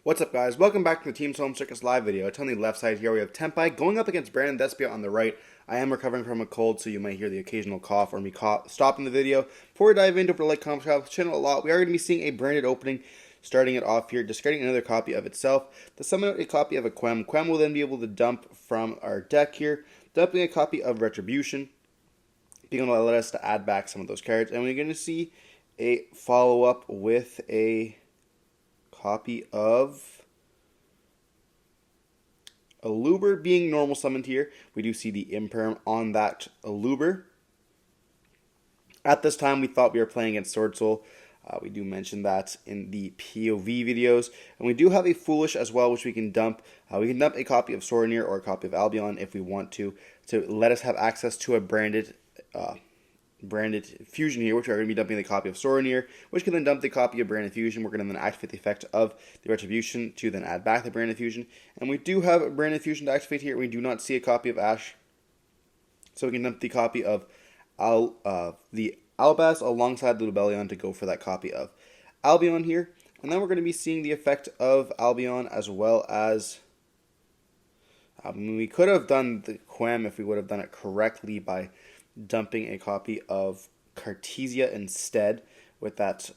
What's up, guys? Welcome back to the Team Solemn Circus live video. It's on the left side here. We have Tenpai going up against Brandon Despia on the right. I am recovering from a cold, so you might hear the occasional cough or me stopping the video. Before we dive into the like, comment, subscribe, channel a lot, we are going to be seeing a branded opening, starting it off here, discarding another copy of itself. To summon out a copy of a Quem. Quem will then be able to dump from our deck here, dumping a copy of Retribution, being able to let us to add back some of those cards. And we're going to see a follow-up with a copy of Aluber being normal summoned here. We do see the Imperm on that Aluber. At this time, we thought we were playing against Sword Soul. We do mention that in the POV videos. And we do have a Foolish as well, which we can dump. We can dump a copy of Sorenir or a copy of Albion if we want to let us have access to a branded fusion here, which we are going to be dumping the copy of Sorenir, which can then dump the copy of branded fusion. We're going to then activate the effect of the Retribution to then add back the branded fusion. And we do have a branded fusion to activate here. We do not see a copy of Ash, so we can dump the copy of the Albaz alongside the Lubellion to go for that copy of Albion here. And then we're going to be seeing the effect of Albion as well as we could have done the Quem if we would have done it correctly by dumping a copy of Cartesia instead with that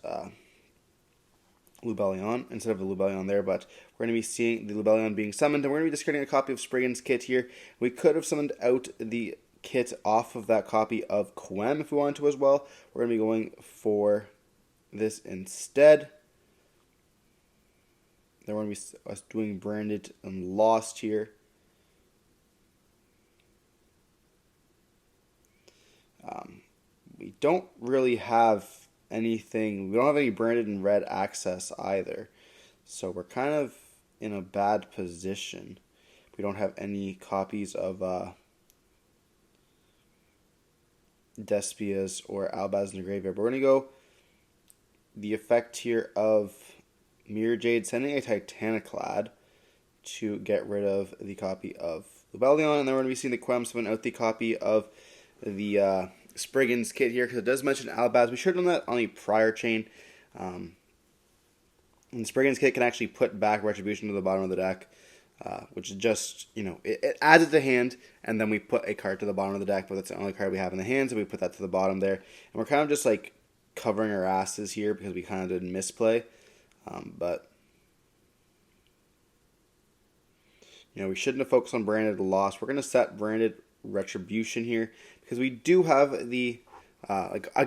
Lubellion instead of the Lubellion there, but we're going to be seeing the Lubellion being summoned, and we're going to be discarding a copy of Spriggan's Kit here. We could have summoned out the kit off of that copy of Quem if we wanted to as well. We're going to be going for this instead. Then we're going to be us doing Branded and Lost here. We don't really have anything. We don't have any branded and red access either. So we're kind of in a bad position. We don't have any copies of Despia's or Albaz in the graveyard. But we're going to go the effect here of Mirror Jade sending a Titaniclad to get rid of the copy of Lubellion. And then we're going to be seeing the Quem summon out the copy of the Spriggan's Kit here, because it does mention Albaz. We should have done that on the prior chain. And Spriggan's Kit can actually put back Retribution to the bottom of the deck, which is just, it adds it to hand, and then we put a card to the bottom of the deck, but that's the only card we have in the hand, so we put that to the bottom there. And we're kind of just like covering our asses here because we kind of did misplay. But we shouldn't have focused on Branded Loss. We're going to set Branded Retribution here because we do have the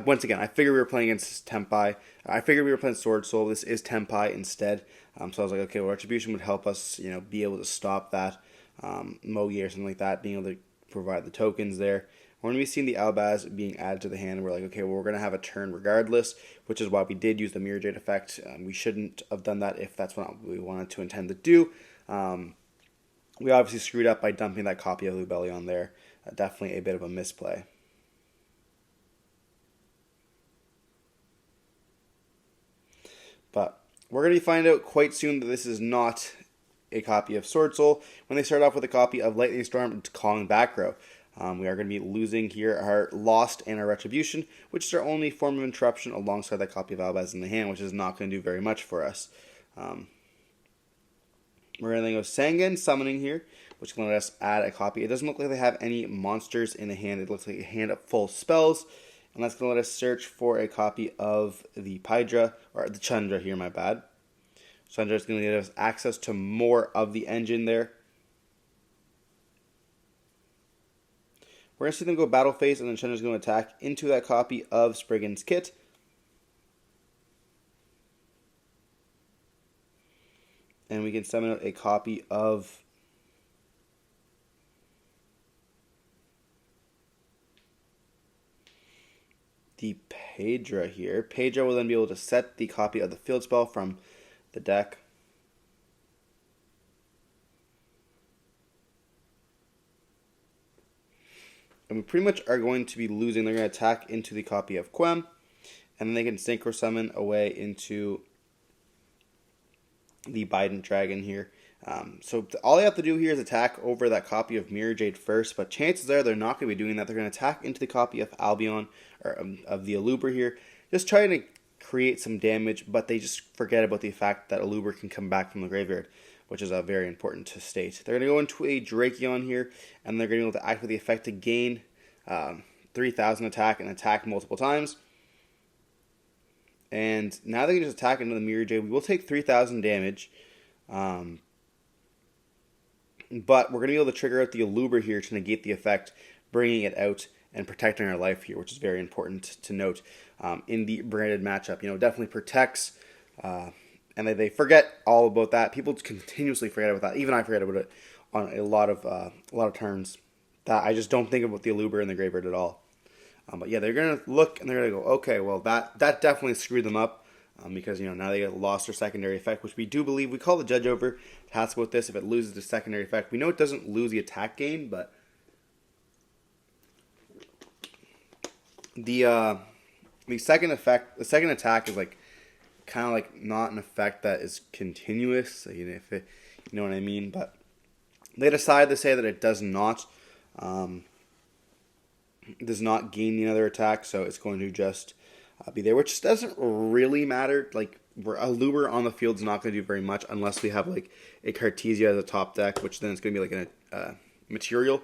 once again, I figured we were playing against Tenpai. I figured we were playing Sword Soul. This is Tenpai instead. So I was like, okay, well, Retribution would help us, be able to stop that Mogi or something like that, being able to provide the tokens there. We're going to be seeing the Albaz being added to the hand, and we're like, okay, well, we're going to have a turn regardless, which is why we did use the Mirror Jade effect. We shouldn't have done that if that's what we wanted to intend to do. We obviously screwed up by dumping that copy of Lubellion there. Definitely a bit of a misplay. But we're going to find out quite soon that this is not a copy of Sword Soul when they start off with a copy of Lightning Storm and calling back row. We are going to be losing here our Lost and our Retribution, which is our only form of interruption alongside that copy of Albaz in the hand, which is not going to do very much for us. We're going to go Sangan summoning here, which can let us add a copy. It doesn't look like they have any monsters in the hand. It looks like a hand of full spells. And that's going to let us search for a copy of the Pydra, or the Chandra here, my bad. Chandra is going to give us access to more of the engine there. We're going to see them go battle phase, and then Chandra is going to attack into that copy of Spriggan's Kit. And we can summon out a copy of the Pedra here. Pedra will then be able to set the copy of the field spell from the deck. And we pretty much are going to be losing. They're going to attack into the copy of Quem, and then they can synchro summon away into the Biden Dragon here. So all they have to do here is attack over that copy of Mirror Jade first, but chances are they're not going to be doing that. They're going to attack into the copy of Albion, or of the Aluber here, just trying to create some damage, but they just forget about the fact that Aluber can come back from the graveyard, which is very important to state. They're going to go into a Drakion here, and they're going to be able to activate the effect to gain 3,000 attack and attack multiple times. And now they can just attack into the Mirror Jade. We will take 3,000 damage. But we're going to be able to trigger out the Aluber here to negate the effect, bringing it out and protecting our life here, which is very important to note in the branded matchup. Definitely protects, and they forget all about that. People continuously forget about that. Even I forget about it on a lot of turns. That I just don't think about the Aluber in the graveyard at all. But yeah, they're going to look and they're going to go, okay, well, that definitely screwed them up because, now they lost their secondary effect, which we do believe. We call the judge over to ask about this if it loses the secondary effect. We know it doesn't lose the attack gain, but the second attack is kind of not an effect that is continuous, so, if it, you know what I mean. But they decide to say that it does not gain the other attack, so it's going to just be there, which doesn't really matter. Where Aluber on the field is not going to do very much unless we have a Cartesia as a top deck, which then it's going to be a material.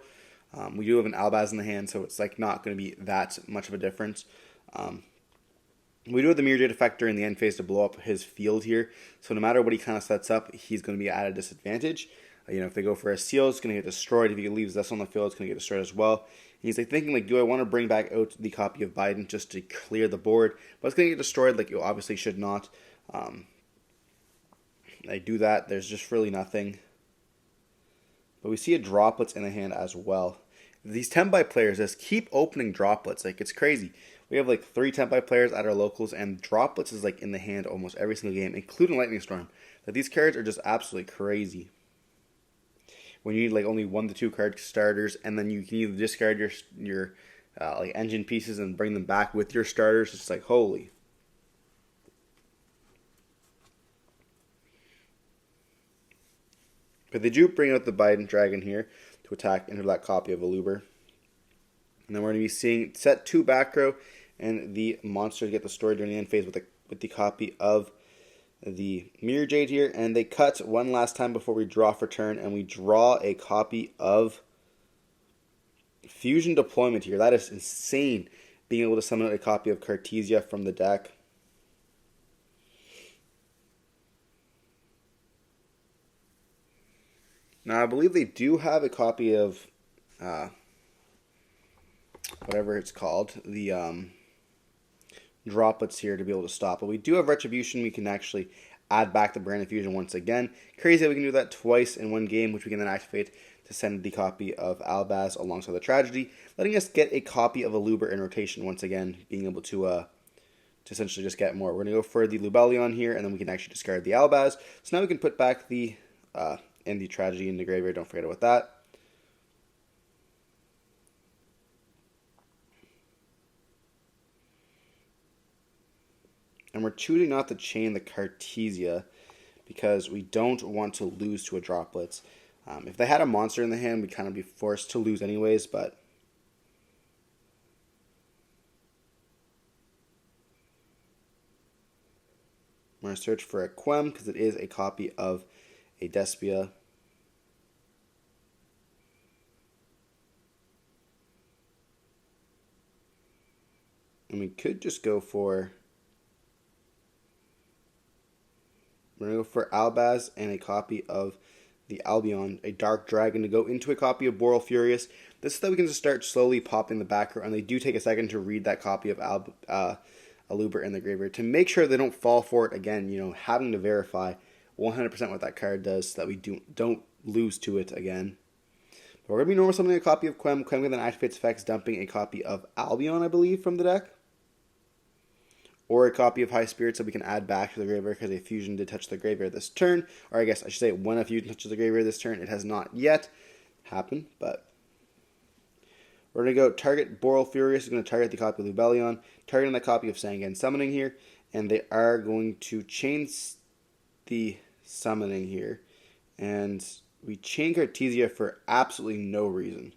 We do have an Albaz in the hand, so it's not going to be that much of a difference. We do have the Mirror Jade effect during the end phase to blow up his field here, so no matter what he kind of sets up, he's going to be at a disadvantage. If they go for a seal, it's going to get destroyed. If he leaves this on the field, it's going to get destroyed as well. He's thinking do I want to bring back out the copy of Biden just to clear the board? But it's going to get destroyed. You obviously should not. I do that. There's just really nothing. But we see a droplets in the hand as well. These Tenpai players just keep opening droplets. It's crazy. We have 3 Tenpai players at our locals, and droplets is in the hand almost every single game, including Lightning Storm. These cards are just absolutely crazy. When you need only 1 to 2 card starters, and then you can either discard your engine pieces and bring them back with your starters. It's holy. But they do bring out the Biden Dragon here to attack into that copy of Aluber. And then we're going to be seeing set 2 back row, and the monsters get destroyed during the end phase with the copy of the Mirror Jade here, and they cut one last time before we draw for turn, and we draw a copy of Fusion Deployment here. That is insane, being able to summon out a copy of Cartesia from the deck. Now, I believe they do have a copy of whatever it's called, the droplets here to be able to stop. But we do have Retribution. We can actually add back the Branded Fusion once again. Crazy that we can do that twice in one game, which we can then activate to send the copy of Albaz alongside the Tragedy, letting us get a copy of Aluber in rotation once again, being able to essentially just get more. We're going to go for the Lubellion here, and then we can actually discard the Albaz. So now we can put back the Tragedy in the graveyard. Don't forget about that. And we're choosing not to chain the Cartesia because we don't want to lose to a droplets. If they had a monster in the hand, we'd kind of be forced to lose anyways, but I'm going to search for a Quem because it is a copy of a Despia. And we could just go for... We're going to go for Albaz and a copy of the Albion, a Dark Dragon, to go into a copy of Boral Furious. This is that we can just start slowly popping the back row, and they do take a second to read that copy of Aluber in the graveyard to make sure they don't fall for it again, having to verify 100% what that card does so that we don't lose to it again. But we're going to be normal summoning a copy of Quem. Quem then activates effects, dumping a copy of Albion, I believe, from the deck. Or a copy of High Spirits that we can add back to the graveyard because a fusion did touch the graveyard this turn. Or I guess I should say when a fusion touches the graveyard this turn. It has not yet happened, but we're going to go target Boral Furious is going to target the copy of Lubellion, targeting the copy of Sangan Summoning here, and they are going to chain the summoning here. And we chain Cartesia for absolutely no reason.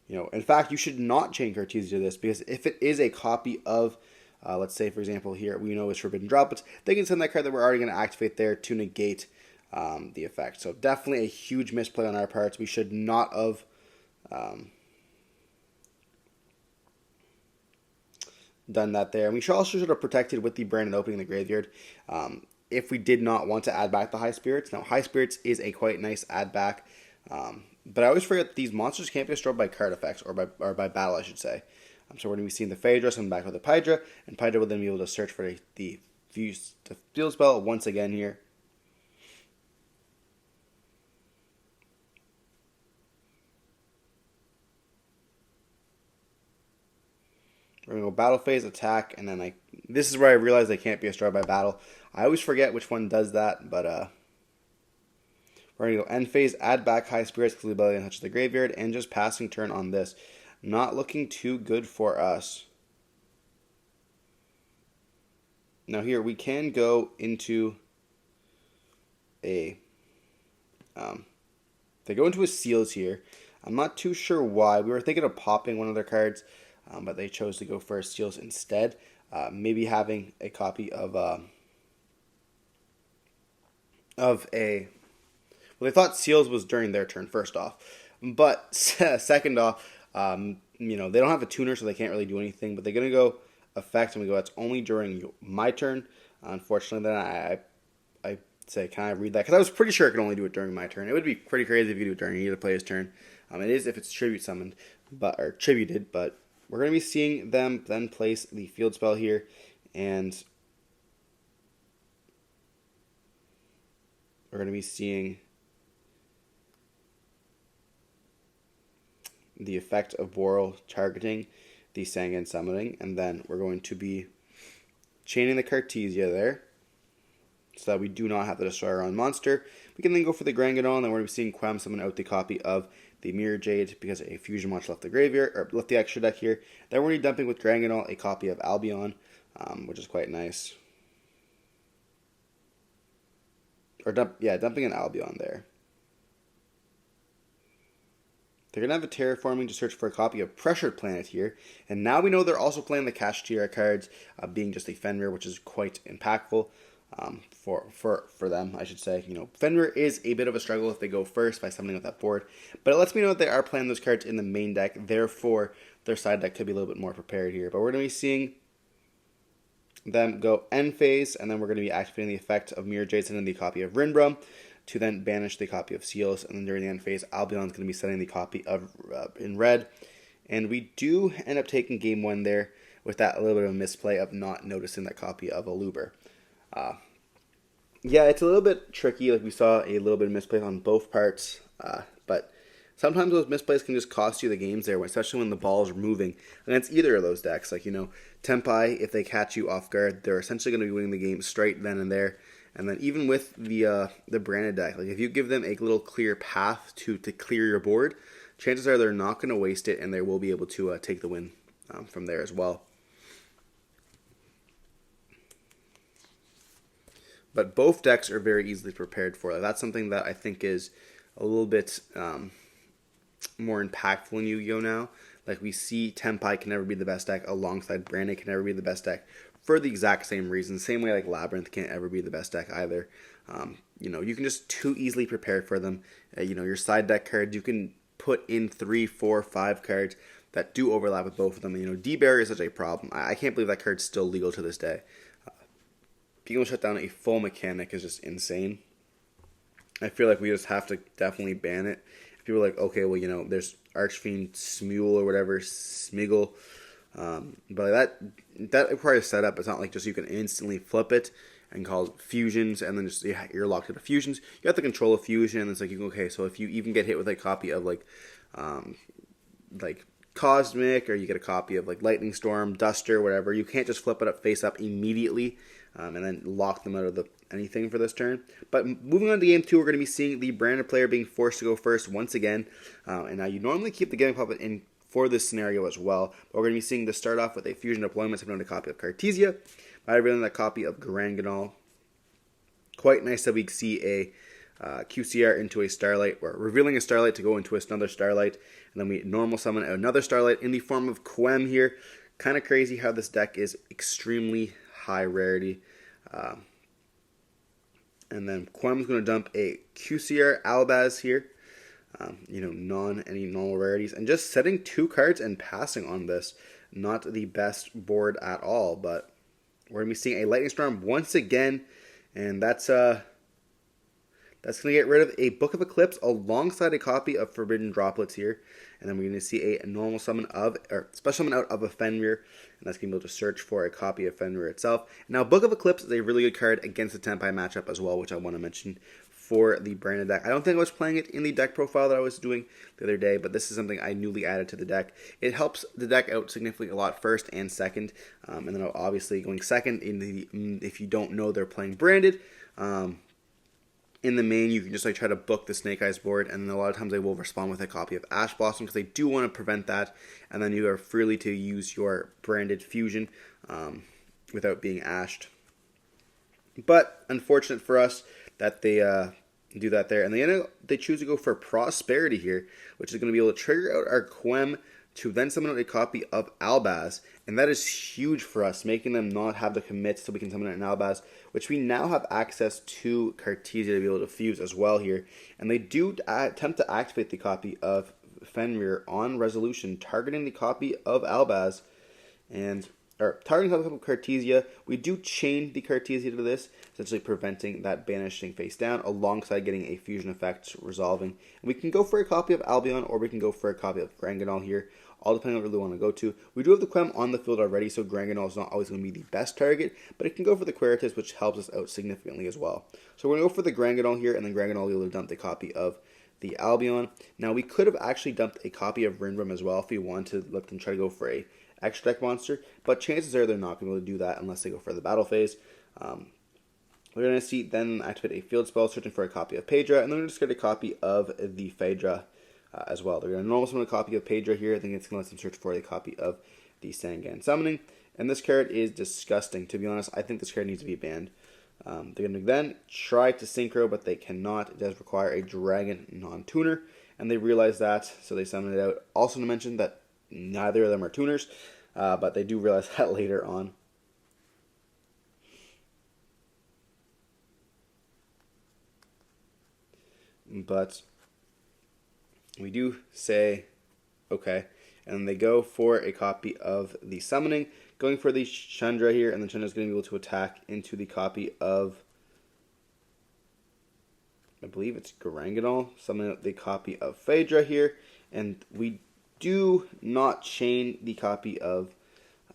In fact, you should not chain Cartesia to this because if it is a copy of Let's say, for example, here we know it's Forbidden Droplets. They can send that card that we're already going to activate there to negate the effect. So definitely a huge misplay on our parts. We should not have done that there. And we also should have protected with the Branded opening the graveyard if we did not want to add back the High Spirits. Now, High Spirits is a quite nice add back. But I always forget that these monsters can't be destroyed by card effects, or by battle, I should say. So we're going to be seeing the Phaedra come back with the Pydra, and Pydra will then be able to search for the field spell once again here. We're going to go battle phase, attack, and then this is where I realize they can't be destroyed by battle. I always forget which one does that, but we're going to go end phase, add back High Spirits because the ability to touch the graveyard, and just passing turn on this. Not looking too good for us. Now here, we can go into a... they go into a Seals here. I'm not too sure why. We were thinking of popping one of their cards, but they chose to go for a Seals instead. Maybe having a copy of a... Well, they thought Seals was during their turn, first off. But second off, they don't have a tuner, so they can't really do anything. But they're going to go effect, and we go, that's only during my turn. Unfortunately, then I say, can I read that? Because I was pretty sure I could only do it during my turn. It would be pretty crazy if you do it during either player's turn. It is if it's tribute summoned, or tributed, but we're going to be seeing them then place the field spell here, and we're going to be seeing the effect of Boral targeting the Sangan summoning, and then we're going to be chaining the Cartesia there, so that we do not have to destroy our own monster. We can then go for the Grangadon, and then we're going to be seeing Quem summon out the copy of the Mirror Jade, because a fusion watch left the graveyard, or left the extra deck here. Then we're going to be dumping with Grangadon a copy of Albion, which is quite nice. Or dumping an Albion there. They're going to have a Terraforming to search for a copy of Pressured Planet here. And now we know they're also playing the Kashtira cards, being just a Fenrir, which is quite impactful for them, I should say. Fenrir is a bit of a struggle if they go first by summoning with that board. But it lets me know that they are playing those cards in the main deck. Therefore, their side deck could be a little bit more prepared here. But we're going to be seeing them go end phase, and then we're going to be activating the effect of Mirror Jade, sending the copy of Rinbrum to then banish the copy of Seals, and then during the end phase, Albion's going to be setting the copy of in red. And we do end up taking game one there with that little bit of a misplay of not noticing that copy of Aluber. Yeah, it's a little bit tricky. Like, we saw a little bit of misplay on both parts, but sometimes those misplays can just cost you the games there, especially when the ball is moving against either of those decks. Like, Tenpai, if they catch you off guard, they're essentially going to be winning the game straight then and there. And then even with the branded deck, like, if you give them a little clear path to clear your board, chances are they're not going to waste it, and they will be able to take the win from there as well. But both decks are very easily prepared for that. That's something that I think is a little bit more impactful in Yu-Gi-Oh! Now. Like, we see Tenpai can never be the best deck alongside Branded can never be the best deck for the exact same reason. Same way like Labyrinth can't ever be the best deck either. You can just too easily prepare for them. Your side deck cards, you can put in 3, 4, 5 cards that do overlap with both of them. D-Bear is such a problem. I can't believe that card's still legal to this day. Being able to shut down a full mechanic is just insane. I feel like we just have to definitely ban it. If people are like, okay, well, there's Archfiend Smule or whatever, Smiggle. But that requires setup. It's not like just you can instantly flip it and call it fusions, and then just you're locked into fusions. You have to control a fusion, and it's like, okay, so if you even get hit with a copy of like Cosmic, or you get a copy of like Lightning Storm, Duster, whatever, you can't just flip it up face up immediately and then lock them out of anything for this turn. But moving on to game 2, we're going to be seeing the Branded player being forced to go first once again. And now you normally keep the Gaming Puppet in for this scenario as well. But we're going to be seeing this start off with a fusion deployment, something a copy of Cartesia. By revealing that copy of Granganol. Quite nice that we see a QCR into a Starlight. We're revealing a Starlight to go into another Starlight. And then we normal summon another Starlight in the form of Quem here. Kind of crazy how this deck is extremely high rarity. And then Quem's going to dump a QCR Albaz here. Any normal rarities. And just setting 2 cards and passing on this. Not the best board at all, but we're going to be seeing a Lightning Storm once again. And that's going to get rid of a Book of Eclipse alongside a copy of Forbidden Droplets here. And then we're going to see a normal summon special summon out of a Fenrir. And that's going to be able to search for a copy of Fenrir itself. Now, Book of Eclipse is a really good card against the Tenpai matchup as well, which I want to mention for the branded deck. I don't think I was playing it in the deck profile that I was doing the other day, but this is something I newly added to the deck. It helps the deck out significantly a lot first and second. And then obviously going second, if you don't know they're playing branded, in the main, you can just try to book the Snake Eyes board, and then a lot of times they will respond with a copy of Ash Blossom because they do want to prevent that, and then you are freely to use your branded fusion without being ashed. But unfortunate for us that they do that there, and they choose to go for Prosperity here, which is going to be able to trigger out our Quem to then summon out a copy of Albaz, and that is huge for us, making them not have the commit so we can summon out an Albaz, which we now have access to Cartesia to be able to fuse as well here. And they do attempt to activate the copy of Fenrir on resolution, targeting the copy of Albaz, targeting the copy of Cartesia. We do chain the Cartesia to this, essentially preventing that banishing face down, alongside getting a fusion effect resolving. And we can go for a copy of Albion, or we can go for a copy of Granganol here, all depending on what we really want to go to. We do have the Quem on the field already, so Granganol is not always going to be the best target, but it can go for the Queritus, which helps us out significantly as well. So we're going to go for the Granganol here, and then Granganol will be able to dump the copy of the Albion. Now, we could have actually dumped a copy of Rinbrum as well if we wanted to let them try to go for a extra deck monster, but chances are they're not going to be able to do that unless they go for the battle phase. We're going to see then activate a field spell, searching for a copy of Pedra, and then we're going to just get a copy of the Phaedra as well. They're going to normal summon a copy of Pedra here. I think it's going to let them search for a copy of the Sangan Summoning. And this card is disgusting. To be honest, I think this card needs to be banned. They're going to then try to Synchro, but they cannot. It does require a Dragon non-tuner, and they realize that, so they summon it out. Also to mention that neither of them are tuners, but they do realize that later on. But we do say, okay, and they go for a copy of the Summoning, going for the Chandra here, and the Chandra is going to be able to attack into the copy of, I believe it's Garanganol, summoning out the copy of Phaedra here, and we do not chain the copy of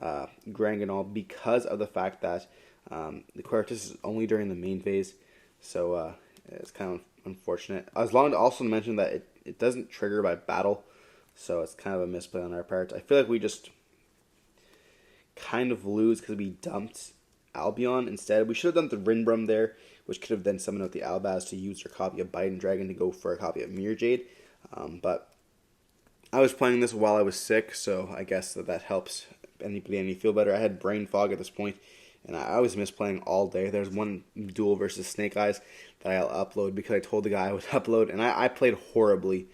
Granganol because of the fact that the Queritus is only during the main phase, so it's kind of unfortunate. I was long to also mention that it doesn't trigger by battle, so it's kind of a misplay on our part. I feel like we just kind of lose because we dumped Albion instead. We should have done the Rinbrum there, which could have then summoned out the Albaz to use their copy of Biden Dragon to go for a copy of Mirror Jade, but I was playing this while I was sick, so I guess that helps anybody feel better. I had brain fog at this point, and I was misplaying all day. There's one duel versus Snake Eyes that I'll upload because I told the guy I would upload, and I played horribly.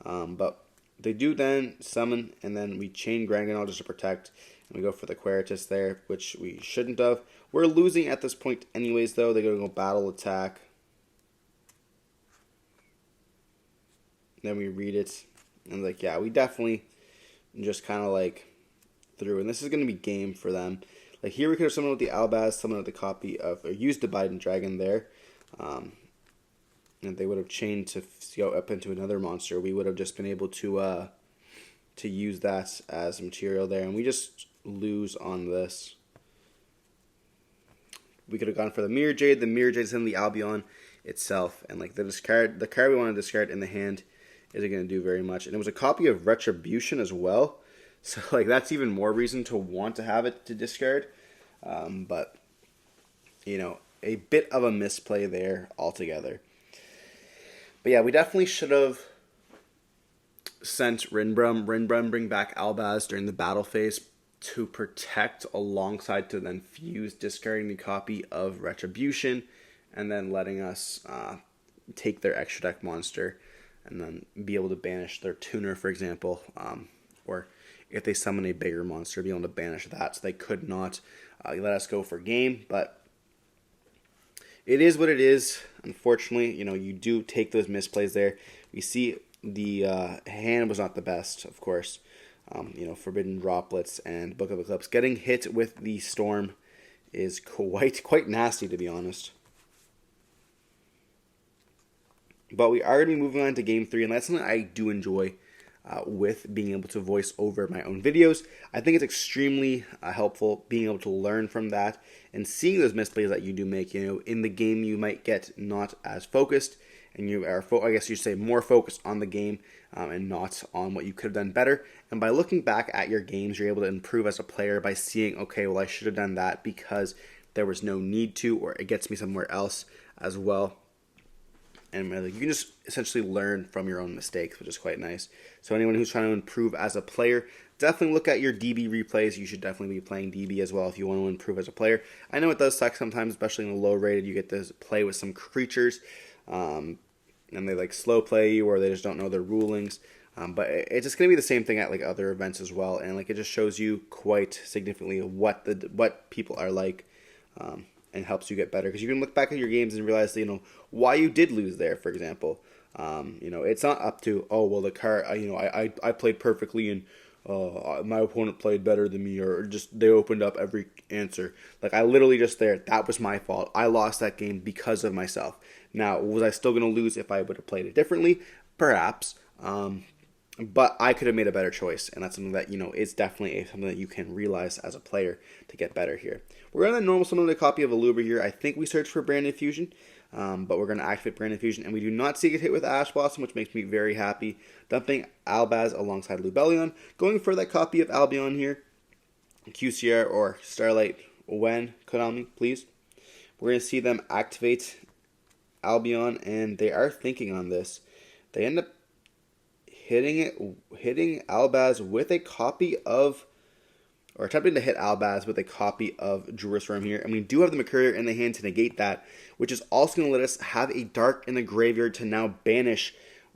But they do then summon, and then we chain Granganol just to protect, and we go for the Queritus there, which we shouldn't have. We're losing at this point anyways, though. They're going to go battle attack. Then we read it. And yeah, we definitely just kind of through. And this is going to be game for them. Here we could have summoned with the Albaz, summoned with the copy of, or used the Biden Dragon there. And they would have chained to go up into another monster. We would have just been able to use that as material there. And we just lose on this. We could have gone for the Mirror Jade. The Mirror Jade is in the Albion itself. And the card we want to discard in the hand isn't going to do very much. And it was a copy of Retribution as well. So, that's even more reason to want to have it to discard. But, a bit of a misplay there altogether. But yeah, we definitely should have sent Rinbrum. Bring back Albaz during the battle phase to protect alongside to then fuse, discarding the copy of Retribution, and then letting us take their extra deck monster and then be able to banish their tuner, for example. Or if they summon a bigger monster, be able to banish that. So they could not let us go for game, but it is what it is. Unfortunately, you do take those misplays there. We see the hand was not the best, of course. Forbidden Droplets and Book of Eclipse. Getting hit with the Storm is quite nasty, to be honest. But we are going to be moving on to Game 3, and that's something I do enjoy with being able to voice over my own videos. I think it's extremely helpful being able to learn from that and seeing those misplays that you do make. In the game you might get not as focused, and you are, I guess you should say, more focused on the game and not on what you could have done better. And by looking back at your games, you're able to improve as a player by seeing, okay, well, I should have done that because there was no need to, or it gets me somewhere else as well. And you can just essentially learn from your own mistakes, which is quite nice. So anyone who's trying to improve as a player, definitely look at your DB replays. You should definitely be playing DB as well if you want to improve as a player. I know it does suck sometimes, especially in the low rated. You get to play with some creatures, and they slow play you, or they just don't know their rulings. But it's just going to be the same thing at other events as well, and it just shows you quite significantly what people are like. And helps you get better, because you can look back at your games and realize why you did lose there. For example, it's not up to the card. I played perfectly and my opponent played better than me, or just they opened up every answer. I literally just that was my fault. I lost that game because of myself. Now, was I still going to lose if I would have played it differently? Perhaps. But I could have made a better choice, and that's something that, is definitely something that you can realize as a player to get better here. We're going to normal summon a copy of Aluber here. I think we searched for Branded Fusion, but we're going to activate Branded Fusion, and we do not see it hit with Ash Blossom, which makes me very happy. Dumping Albaz alongside Lubellion. Going for that copy of Albion here. QCR or Starlight when, Konami, please. We're going to see them activate Albion, and they are thinking on this. They end up hitting Albaz with a copy of, or attempting to hit Albaz with a copy of Jerusalem here. And we do have the Mercurier in the hand to negate that, which is also going to let us have a Dark in the graveyard to now banish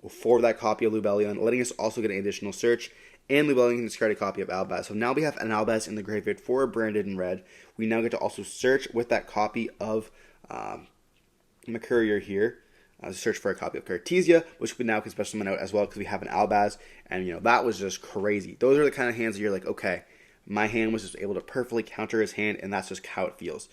for that copy of Lubellion, letting us also get an additional search. And Lubellion can discard a copy of Albaz. So now we have an Albaz in the graveyard for Branded in red. We now get to also search with that copy of Mercurier here. Search for a copy of Cartesia, which we now can special summon out as well because we have an Albaz. And, that was just crazy. Those are the kind of hands that you're like, okay, my hand was just able to perfectly counter his hand, and that's just how it feels.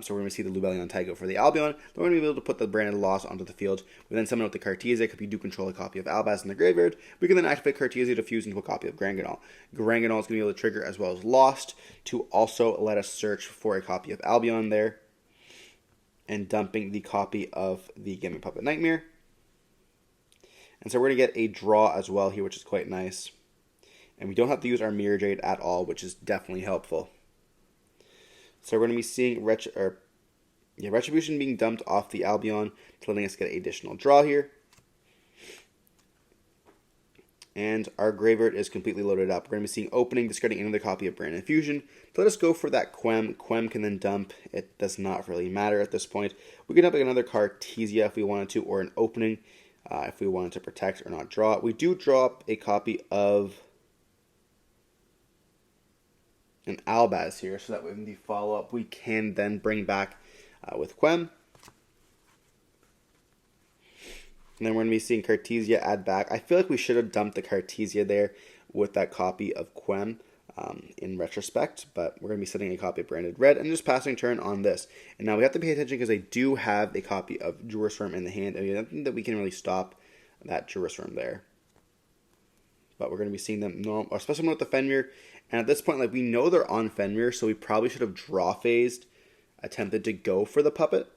So we're going to see the Lubellion Taigo for the Albion. Then we're going to be able to put the Branded Loss onto the field. We then summon out the Cartesia if you do control a copy of Albaz in the graveyard. We can then activate Cartesia to fuse into a copy of Granganol. Granganol is going to be able to trigger as well as Lost to also let us search for a copy of Albion there. And dumping the copy of the Gaming Puppet Nightmare. And so we're going to get a draw as well here, which is quite nice. And we don't have to use our Mirror Jade at all, which is definitely helpful. So we're going to be seeing Retribution being dumped off the Albion, letting us get an additional draw here. And our graveyard is completely loaded up. We're going to be seeing opening, discarding another copy of Branded Fusion. To let us go for that Quem. Quem can then dump. It does not really matter at this point. We can dump another Cartesia if we wanted to, or an opening if we wanted to protect or not draw. We do drop a copy of an Albaz here, so that in the follow-up we can then bring back with Quem. And then we're going to be seeing Cartesia add back. I feel like we should have dumped the Cartesia there with that copy of Quem in retrospect. But we're going to be setting a copy of Branded Red and just passing turn on this. And now we have to pay attention because they do have a copy of Jerusalem in the hand. I mean, nothing that we can really stop that Jerusalem there. But we're going to be seeing them, especially with the Fenrir. And at this point, we know they're on Fenrir, so we probably should have draw phased, attempted to go for the puppet.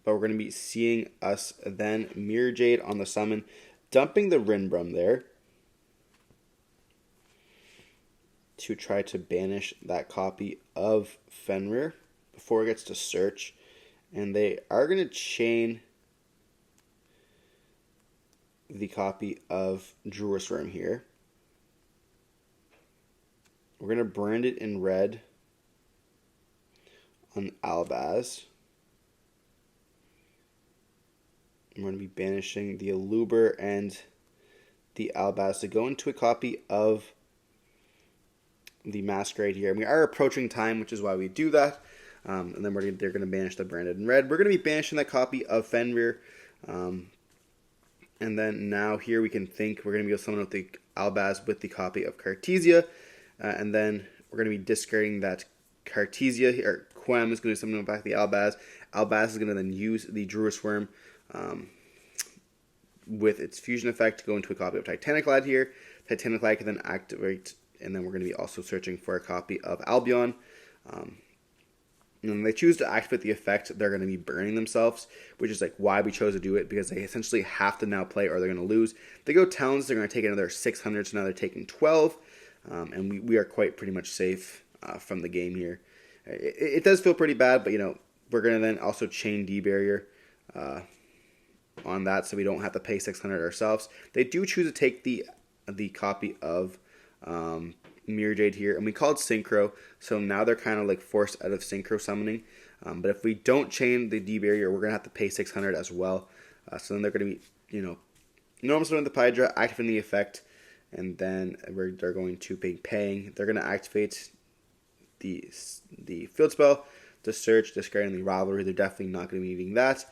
But we're going to be seeing us then Mirror Jade on the summon, dumping the Rinbrum there to try to banish that copy of Fenrir before it gets to search. And they are going to chain the copy of Jerusalem here. We're going to brand it in red on Albaz. We're going to be banishing the Aluber and the Albaz to go into a copy of the Masquerade here. And we are approaching time, which is why we do that. And then they're going to banish the Branded in red. We're going to be banishing that copy of Fenrir. And then now here we can think we're going to be able to summon out the Albaz with the copy of Cartesia. And then we're going to be discarding that Cartesia, or Quem is going to summon back the Albaz. Albaz is going to then use the Druid Worm with its fusion effect to go into a copy of Titanic Lad here. Titanic Lad can then activate, and then we're going to be also searching for a copy of Albion. And when they choose to activate the effect, they're going to be burning themselves, which is like why we chose to do it, because they essentially have to now play or they're going to lose. They go Towns, they're going to take another 600, so now they're taking 12, and we are quite pretty much safe from the game here. It does feel pretty bad, but we're going to then also chain D-Barrier on that, so we don't have to pay 600 ourselves. They do choose to take the copy of Mirror Jade here, and we call it Synchro, so now they're kind of like forced out of Synchro summoning. But if we don't chain the D-Barrier, we're going to have to pay 600 as well. So then they're going to be, normal summon the Hydra, activating the effect, and then they're going to be paying. They're going to activate the field spell to search, discarding the Rivalry. They're definitely not going to be needing that.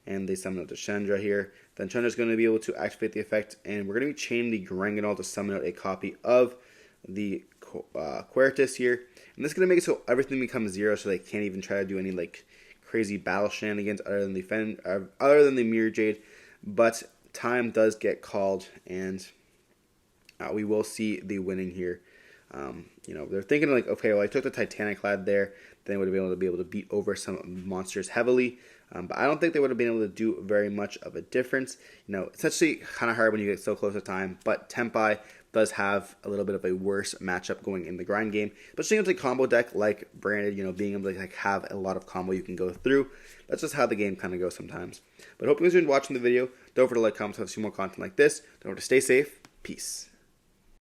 And they summon out the Chandra here. Then Chandra's going to be able to activate the effect, and we're going to be chaining the Granganol to summon out a copy of the Quertus here. And this is going to make it so everything becomes 0, so they can't even try to do any like crazy battle shenanigans other than the Mirror Jade. But time does get called, and we will see the winning here. They're thinking like, okay, well, I took the Titanic Lad there, then I would have been able to beat over some monsters heavily. But I don't think they would have been able to do very much of a difference. It's actually kind of hard when you get so close to time, but Tenpai does have a little bit of a worse matchup going in the grind game. But seeing a combo deck like Branded, being able to have a lot of combo you can go through, that's just how the game kind of goes sometimes. But hope you guys enjoyed watching the video. Don't forget to like, comment, have some more content like this. Don't forget to stay safe. Peace.